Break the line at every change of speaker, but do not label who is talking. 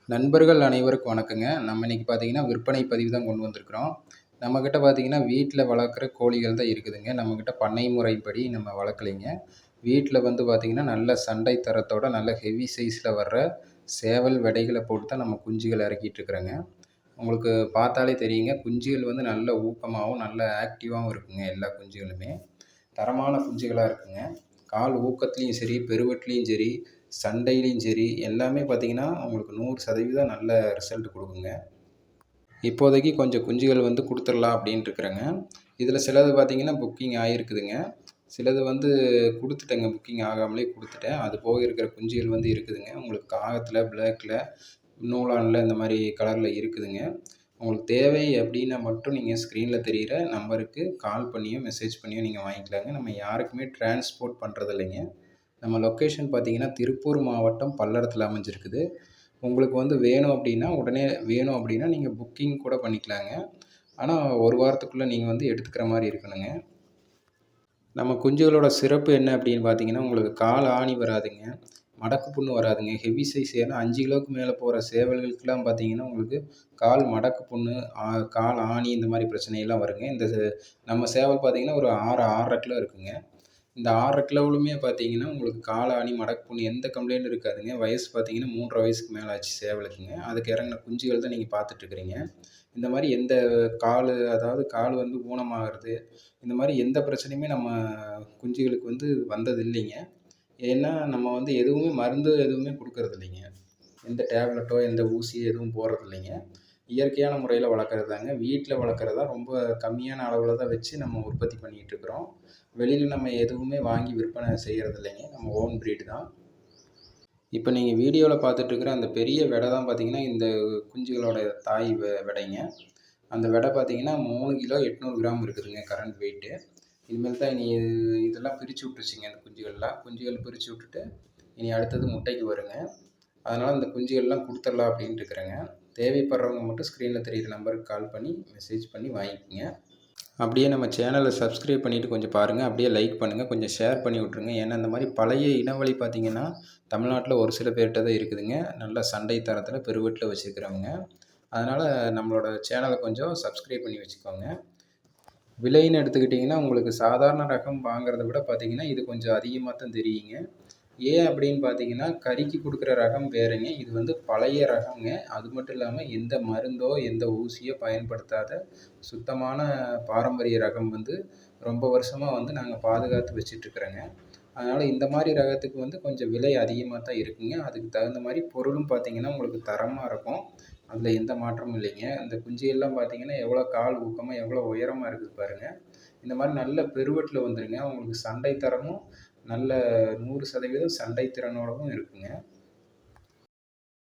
நண்பர்கள் அனைவருக்கும் வணக்கங்க. நம்ம இன்னைக்கு பார்த்தீங்கன்னா, விற்பனை பதிவு தான் கொண்டு வந்திருக்கிறோம். நம்மகிட்ட பார்த்தீங்கன்னா, வீட்ல வளர்க்குற கோழிகள் தான் இருக்குதுங்க. நம்மகிட்ட பண்ணை முறைப்படி நம்ம வளர்க்கலைங்க. வீட்ல வந்து பார்த்தீங்கன்னா, நல்ல சண்டை தரத்தோட நல்ல ஹெவி சைஸ்ல வர்ற சேவல் விடைகள போட்டு தான் நம்ம குஞ்சுகள் இறக்கிட்டு இருக்கிறோங்க. உங்களுக்கு பார்த்தாலே தெரியுங்க, குஞ்சுகள் வந்து நல்ல ஊக்கமாவும், நல்ல ஆக்டிவாவும் இருக்குங்க எல்லா குஞ்சுகளுமே. தரமான குஞ்சுகளா இருக்குங்க. கால் ஊக்கத்திலயும் சரி, பெருவெட்டுலயும் சரி, சண்டையிலயும் சரி, எல்லாமே பார்த்தீங்கன்னா, உங்களுக்கு 100% நல்ல ரிசல்ட் குடுக்குங்க. இப்போதைக்கு கொஞ்சம் குஞ்சுகள் வந்து குடுத்துறலாம் அப்டின்ட்டு இருக்கிறேங்க. இதில சிலது பார்த்தீங்கன்னா, புக்கிங் ஆயிருக்குதுங்க. சிலது வந்து குடுத்துட்டேங்க. புக்கிங் ஆகாமலே குடுத்துட்டேன். அது போக இருக்கிற குஞ்சுகள் வந்து இருக்குதுங்க. உங்களுக்கு காகத்தில, பிளாக்ல, நூலான்ல இந்த மாரி கலர்ல இருக்குதுங்க. உங்களுக்கு தேவை அப்டின்னா மட்டும் நீங்க ஸ்க்ரீன்ல தெரியிற நம்பருக்கு கால் பண்ணியோ, மெசேஜ் பண்ணியோ நீங்க வாங்கிக்கலாங்க. நம்ம யாருக்குமே டிரான்ஸ்போர்ட் பண்றதில்லைங்க. நம்ம லொக்கேஷன் பார்த்தீங்கன்னா, திருப்பூர் மாவட்டம் பல்லடத்தில அமைஞ்சிருக்குது. உங்களுக்கு வந்து வேணும் அப்டின்னா, உடனே வேணும் அப்டின்னா, நீங்க புக்கிங் கூட பண்ணிக்கலாங்க. ஆனா, 1 வாரத்துக்குள்ள நீங்க வந்து எடுத்துக்கிற மாரி இருக்கணுங்க. நம்ம குஞ்சுகளோட சிறப்பு என்ன அப்டின்னு பார்த்தீங்கன்னா, உங்களுக்கு கால் ஆணி வராதுங்க. மடக்கு புண்ணு வராதுங்க. ஹெவி சைஸ் ஏன்னா 5 கிலோவுக்கு மேல போற சேவல்களுக்கெல்லாம் பார்த்தீங்கன்னா, உங்களுக்கு கால் மடக்கு புண்ணு, கால் ஆணி இந்த மாரி பிரச்சனையெல்லாம் வருங்க. நம்ம சேவல் பார்த்தீங்கன்னா, ஒரு 6, 6 1/2 கிலோ இருக்குங்க. இந்த 6 கிலோவிலுமே பார்த்தீங்கன்னா, உங்களுக்கு காலாணி, மடக்கு எந்த கம்ப்ளைண்ட்டும் இருக்காதுங்க. வயசு பார்த்தீங்கன்னா 3 1/2 வயசுக்கு மேல ஆச்சு சேவலுக்குங்க. அதுக்கு இறங்குன குஞ்சுகள் தான் நீங்க பார்த்துட்டுருக்கிறீங்க. இந்த மாரி எந்த அதாவது கால் வந்து ஊனமாகறது, இந்த மாரி எந்த பிரச்சனையுமே நம்ம குஞ்சுகளுக்கு வந்து வந்ததில்லைங்க. ஏன்னா, நம்ம வந்து எதுவுமே மருந்து எதுவுமே குடுக்கறதில்லைங்க. எந்த டேப்லெட்டோ, எந்த ஊசியோ எதுவும் போடுறதில்லைங்க. இயற்கையான முறையில வளர்க்குறது தாங்க. வீட்ல வளர்க்குறது தான் ரொம்ப கம்மியான அளவுல தான் வச்சு நம்ம உற்பத்தி பண்ணிட்டுருக்குறோம். வெளியில நம்ம எதுவுமே வாங்கி விற்பனை செய்றதில்லைங்க. நம்ம ஓன் ப்ரீடு தான். இப்ப நீங்க வீடியோல பார்த்துட்டுருக்கிற அந்த பெரிய வெட தான் பார்த்தீங்கன்னா, இந்த குஞ்சுகளோட தாய் வெடைங்க. அந்த வெட பார்த்தீங்கன்னா 3 கிலோ 800 கிராம் இருக்குதுங்க கரண்ட் வெயிட்டு. இனிமேல் தான் இனி இதெல்லாம் பிரிச்சு விட்டுருச்சுங்க அந்த குஞ்சுகள்லாம். குஞ்சுகள் பிரிச்சு விட்டுட்டு, இனி அடுத்தது முட்டைக்கு வருங்க. அதனால இந்த குஞ்சுகள்லாம் குடுத்துறலாம் அப்டின்ட்டு இருக்கிறேங்க. தேவைப்படுறவங்க மட்டும் ஸ்க்ரீன்ல தெரியிற நம்பருக்கு கால் பண்ணி, மெசேஜ் பண்ணி வாங்கிக்கங்க. அப்படியே நம்ம சேனலை சப்ஸ்கிரைப் பண்ணிவிட்டு கொஞ்சம் பாருங்கள். அப்படியே லைக் பண்ணுங்கள். கொஞ்சம் ஷேர் பண்ணி விட்ருங்க. ஏன்னா இந்த மாதிரி பழைய இனவழி பார்த்தீங்கன்னா, தமிழ்நாட்டில் ஒரு சில பேர்கிட்ட தான் இருக்குதுங்க. நல்ல சண்டை தரத்தில் பெருவெட்டில வச்சுருக்கிறவங்க. அதனால் நம்மளோட சேனலை கொஞ்சம் சப்ஸ்கிரைப் பண்ணி வச்சுக்கோங்க. விலைன்னு எடுத்துக்கிட்டிங்கன்னா, உங்களுக்கு சாதாரண ரகம் வாங்குறத விட பார்த்தீங்கன்னா, இது கொஞ்சம் அதிகமாக தான் தெரியுங்க. ஏன் அப்படின்னு பார்த்தீங்கன்னா, கறிக்கு குடுக்குற ரகம் வேறங்க. இது வந்து பழைய ரகங்க. அது மட்டும் இல்லாம எந்த மருந்தோ, எந்த ஊசியோ பயன்படுத்தாத சுத்தமான பாரம்பரிய ரகம் வந்து ரொம்ப வருஷமா வந்து நாங்க பாதுகாத்து வச்சுட்டுருக்குறோங்க. அதனால இந்த மாரி ரகத்துக்கு வந்து கொஞ்சம் விலை அதிகமா தான் இருக்குங்க. அதுக்கு தகுந்த மாரி பொருளும் பார்த்தீங்கன்னா, உங்களுக்கு தரமா இருக்கும். அதில எந்த மாற்றமும் இல்லைங்க. இந்த குஞ்சுகள்லாம் பார்த்தீங்கன்னா, எவ்வளோ கால் ஊக்கமா, எவ்வளோ உயரமா இருக்குது பாருங்க. இந்த மாரி நல்ல பெருவெட்டுல வந்துருங்க. உங்களுக்கு சண்டை தரமும் நல்ல 100% சண்டை திறனோடவும் இருக்குங்க.